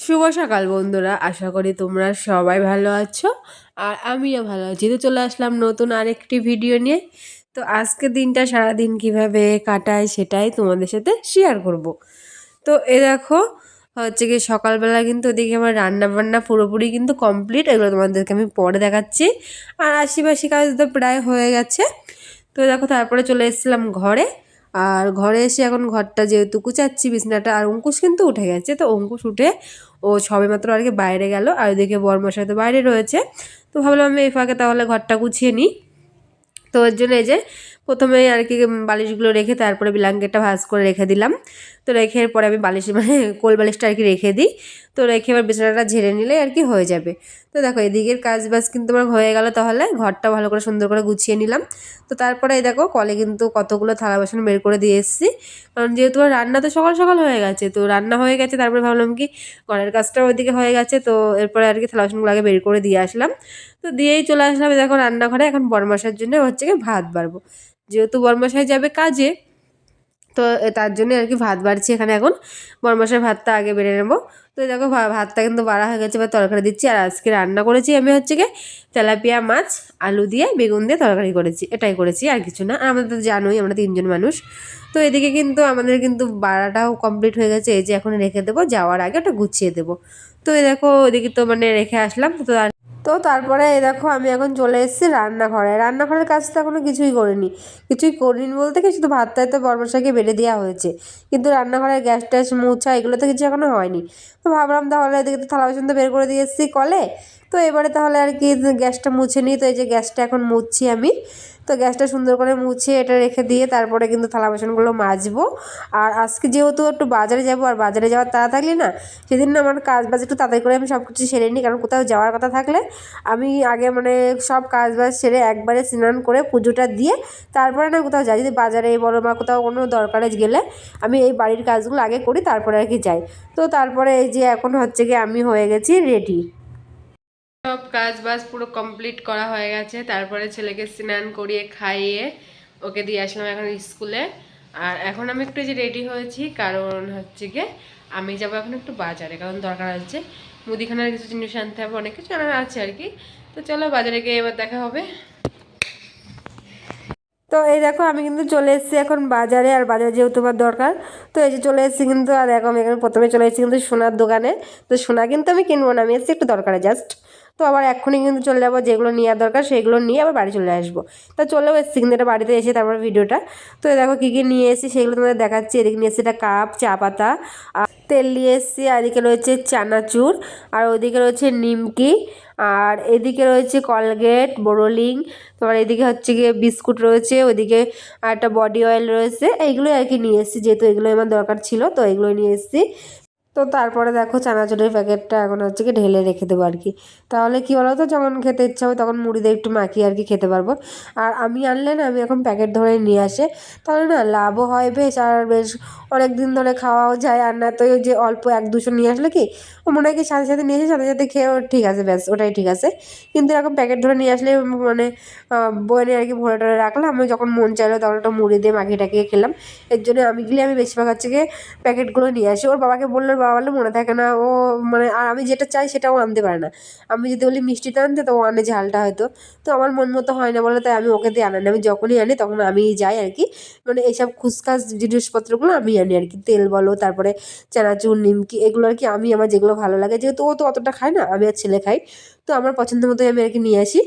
শুভ সকাল বন্ধুরা, আশা করি তোমরা সবাই ভালো আছো আর আমিও ভালো আছি। তো চলে আসলাম নতুন আরেকটি ভিডিও নিয়ে। তো আজকে দিনটা সারাদিন কিভাবে কাটায় সেটাই তোমাদের সাথে শেয়ার করব। তো দেখো হচ্ছে কি সকালবেলা কিন্তু ওদিকে আমার রান্না বান্না পুরোপুরি কিন্তু কমপ্লিট, এগুলো তোমাদেরকে আমি পরে দেখাচ্ছি। আর আশিপাশি কাজ তো প্রায় হয়ে গেছে। তো দেখো তারপরে চলে এসেছিলাম ঘরে। আর ঘরে এসে এখন ঘরটা যেহেতু কুচাচ্ছি বিছনাটা, আর অঙ্কুশ কিন্তু উঠে গেছে। তো অঙ্কুশ উঠে ও সবেমাত্র আর কি বাইরে গেল, আর ওইদিকে বরমশাই তো বাইরে রয়েছে। তো ভাবলাম আমি এই ফাঁকে তাহলে ঘরটা গুছিয়ে নিই। তো ওর জন্য এই যে প্রথমে আর কি বালিশগুলো রেখে তারপরে ব্ল্যাঙ্কেটটা ভাঁজ করে রেখে দিলাম। তো রেখে পরে আমি বালিশ মানে কোল বালিশটা আর কি রেখে দিই। তো রেখে এবার বিছানাটা ঝেড়ে নিলে আর কি হয়ে যাবে। তো দেখো এদিকের কাজ বাজ কিন্তু আমার হয়ে গেল, তাহলে ঘরটা ভালো করে সুন্দর করে গুছিয়ে নিলাম। তো তারপরে এই দেখো কলে কিন্তু কতগুলো থালা বাসন বের করে দিয়ে এসেছি, কারণ যেহেতু আমার রান্না তো সকাল সকাল হয়ে গেছে। তো রান্না হয়ে গেছে, তারপরে ভাবলাম কি ঘরের কাজটাও ওইদিকে হয়ে গেছে, তো এরপরে আর কি থালা বাসনগুলো আগে বের করে দিয়ে আসলাম। তো দিয়েই চলে আসলাম দেখো রান্নাঘরে। এখন বরমাসার জন্য হচ্ছে কি ভাত বাড়বো, যেহেতু বরমাসাই যাবে কাজে। তো তার জন্য আর কি ভাত বাড়ছি এখানে এখন। বরমাসার ভাতটা আগে বেড়ে নেবো। তো দেখো ভাতটা কিন্তু বাড়া হয়ে গেছে, বা তরকারি দিচ্ছি। আর আজকে রান্না করেছি আমি হচ্ছে কি তেলাপিয়া মাছ আলু দিয়ে বেগুন দিয়ে তরকারি করেছি, এটাই করেছি আর কিছু না। আর আমাদের তো জানোই আমরা 3জন মানুষ। তো এদিকে কিন্তু আমাদের কিন্তু বাড়াটাও কমপ্লিট হয়ে গেছে। এই যে এখন রেখে দেবো, যাওয়ার আগে ওটা গুছিয়ে দেবো। তো এই দেখো ওইদিকে তো মানে রেখে আসলাম। তো তারপরে এই দেখো আমি এখন চলে এসেছি রান্নাঘরে। রান্নাঘরের কাজ তো এখনো কিছুই করিনি বলতে কি শুধু ভাতটাই তো বর্মশাইকে বেড়ে দেওয়া হয়েছে, কিন্তু রান্নাঘরের গ্যাস ট্যাস মোছা এগুলো তো কিছু এখনো হয়নি। তো ভাবলাম তাহলে এদিকে তো থালা বাসন তো বের করে দিয়ে এসেছি কলে। তো এবারে তাহলে আর কি গ্যাসটা মুছে নিই। তো এই যে গ্যাসটা এখন মুছছি আমি। তো গ্যাসটা সুন্দর করে মুছে এটা রেখে দিয়ে তারপরে কিন্তু থালা বাসনগুলো মাজবো। আর আজকে যেহেতু একটু বাজারে যাব, আর বাজারে যাওয়ার তাড়া থাকলে না, সেদিন না আমার কাজ বাজ একটু তাড়াতাড়ি করে আমি সব কিছু সেরে নিই। কারণ কোথাও যাওয়ার কথা থাকলে আমি আগে মানে সব কাজ বাজ সেরে একবারে স্নান করে পুজোটা দিয়ে তারপরে না কোথাও যাই। যদি বাজারে বলো বা কোথাও কোনো দরকারে গেলে আমি এই বাড়ির কাজগুলো আগে করি, তারপরে আর কি যাই। তো তারপরে এই যে এখন হচ্ছে কি আমি হয়ে গেছি রেডি। সব কাজ বাজ পুরো কমপ্লিট করা হয়ে গেছে। তারপরে ছেলেকে স্নান করিয়ে খাইয়ে ওকে দিয়ে আসলাম এখন স্কুলে। আর এখন আমি একটু যে রেডি হয়েছি, কারণ হচ্ছে গিয়ে আমি যাবো এখন একটু বাজারে, কারণ দরকার আছে মুদিখানার কিছু জিনিস আনতে হবে, অনেক কিছু আনার আছে আর কি। তো চলো বাজারে গিয়ে এবার দেখা হবে। তো এই দেখো আমি কিন্তু চলে এসেছি এখন বাজারে। আর বাজারে যেহেতু আমার দরকার, তো এই যে চলে এসেছি কিন্তু। আর দেখো আমি এখানে প্রথমে চলে এসেছি কিন্তু সোনার দোকানে। তো সোনা কিন্তু আমি কিনবো না, আমি এসেছি একটু দরকারে জাস্ট। তো আবার এক্ষুনি কিন্তু চলে যাবো, যেগুলো নেওয়ার দরকার সেগুলো নিয়ে আবার বাড়ি চলে আসবো। তো চলেও এসেছি কিন্তু এটা বাড়িতে এসে তারপর ভিডিওটা। তো দেখো কী কী নিয়ে এসেছি সেগুলো তোমাদের দেখাচ্ছি। এদিকে নিয়ে এসেছি একটা কাপ, চা পাতা, তেল নিয়ে এসেছি। আর এদিকে রয়েছে চানাচুর, আর ওইদিকে রয়েছে নিমকি, আর এদিকে রয়েছে কলগেট, বোরোলিং। তোমার এদিকে হচ্ছে গিয়ে বিস্কুট রয়েছে, ওইদিকে আর একটা বডি অয়েল রয়েছে। এইগুলোই আর কি নিয়ে এসেছি, যেহেতু এগুলোই আমার দরকার ছিল, তো এগুলোই নিয়ে এসেছি। তো তারপরে দেখো চানাচুরের প্যাকেটটা এখন হচ্ছে কি ঢেলে রেখে দেবো আর কি। তাহলে কি বলো তো, যখন খেতে ইচ্ছা হবে তখন মুড়ি দিয়ে একটু মাখিয়ে আর কি খেতে পারবো। আর আমি আনলে না, আমি এখন প্যাকেট ধরে নিয়ে আসে, তাহলে না লাভও হয় বেশ, আর বেশ অনেক দিন ধরে খাওয়াও যায়। আর না তো ওই যে অল্প 1-200 নিয়ে আসলে কি ও মনে হয় কি সাথে সাথে নিয়ে এসে সাথে সাথে খেয়েও ঠিক আছে, ব্যাস ওটাই ঠিক আছে। কিন্তু এরকম প্যাকেট ধরে নিয়ে আসলে মানে বয়ে আর কি ভরে টরে রাখলাম, আমি যখন মন চাইলো তখন একটা মুড়ি দিয়ে মাখিয়ে টাকিয়ে খেলাম। এর জন্য আমি গেলে আমি বেশিরভাগ হচ্ছে গিয়ে প্যাকেটগুলো নিয়ে আসি। ওর বাবাকে বললে ওর বাবা বললে মনে থাকে না ও, মানে আর আমি যেটা চাই সেটাও আনতে পারে না। আমি যদি বলি মিষ্টিটা আনতে, তো ও আনে ঝালটা হয়তো। তো আমার মন মতো হয় না বলে, তাই আমি ওকে দিয়ে আনাই না। আমি যখনই আনি তখন আমিই যাই আর কি, মানে এইসব খুচখাস জিনিসপত্রগুলো আমি আনি আর কি। তেল বলো, তারপরে চানাচুর, নিমকি, এগুলো আর কি আমি আমার যেগুলো ভালো লাগে, যেহেতু ও তো অতটা খায় না, আমি আর ছেলে খাই। তো আমার পছন্দ মতোই আমি আর কি নিয়ে আসি।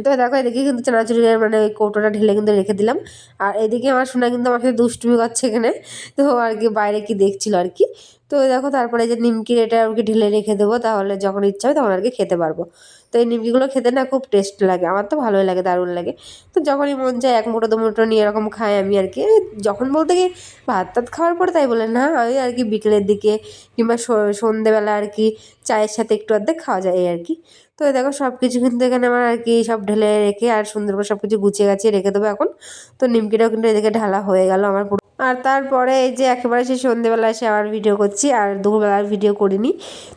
তো দেখো এদিকে কিন্তু চানাচুরের মানে ওই কৌটোটা ঢেলে কিন্তু রেখে দিলাম। আর এদিকে আমার সোনা কিন্তু আমার সাথে দুষ্টুমি করছে এখানে। তো আর কি বাইরে কি দেখছিল আর কি। তো দেখো তারপরে যে নিমকির এটা আর কি ঢেলে রেখে দেবো, তাহলে যখন ইচ্ছা হবে তখন আর কি খেতে পারবো। তো এই নিমকিগুলো খেতে না খুব টেস্ট লাগে, আমার তো ভালোই লাগে, দারুণ লাগে। তো যখনই মন চায় 1 মুঠো 2 মুঠো নিয়ে এরকম খাই আমি আর কি। যখন বলতে কি ভাত টাত খাওয়ার পরে তাই বলে না, ওই আর কি বিকেলের দিকে কিংবা সন্ধেবেলা আর কি চায়ের সাথে একটু অর্ধেক খাওয়া যায় এই আর কি। তো এই দেখো সব কিছু কিন্তু এখানে আমার আর কি সব ঢেলে রেখে আর সুন্দর করে সব কিছু গুছিয়ে গাছিয়ে রেখে দেবো এখন। তো নিমকিটাও কিন্তু এদিকে ঢালা হয়ে গেল আমার পুরো। আর তারপরে এই যে একেবারে সেই সন্ধ্যেবেলা এসে আবার ভিডিও করছি, আর দুপুরবেলা আর ভিডিও করিনি।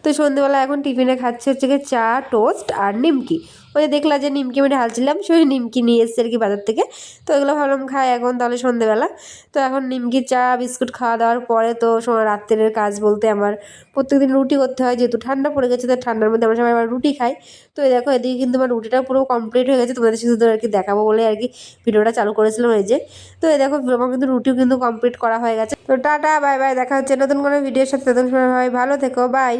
তো সন্ধ্যেবেলা এখন টিফিনে খাচ্ছি হচ্ছে গিয়ে চা, টোস্ট আর নিমকি। ওই দেখলা যে নিমকি আমি ঢালছিলাম, সেই নিমকি নিয়ে এসছে আর কি বাজার থেকে। তো এগুলো ভাবলাম খাই এখন তাহলে সন্ধ্যেবেলা। তো এখন নিমকি, চা, বিস্কুট খাওয়া দাওয়ার পরে তো রাত্রের কাজ বলতে আমার প্রত্যেকদিন রুটি করতে হয়, যেহেতু ঠান্ডা পড়ে গেছে, তো ঠান্ডার মধ্যে আমরা সবাই আবার রুটি খাই। তো এই দেখো এদিকে কিন্তু আমার রুটিটা পুরো কমপ্লিট হয়ে গেছে, তোমাদের শুধু আর কি দেখাবো বলে আর কি ভিডিওটা চালু করেছিলাম। এই যে তো এই দেখো আমার কিন্তু রুটিও কিন্তু কমপ্লিট করা হয়ে গেছে। তো টাটা, বাই বাই, দেখা হচ্ছে নতুন কোনো ভিডিওর সাথে। ততক্ষণ সবাই ভালো থেকো, বাই।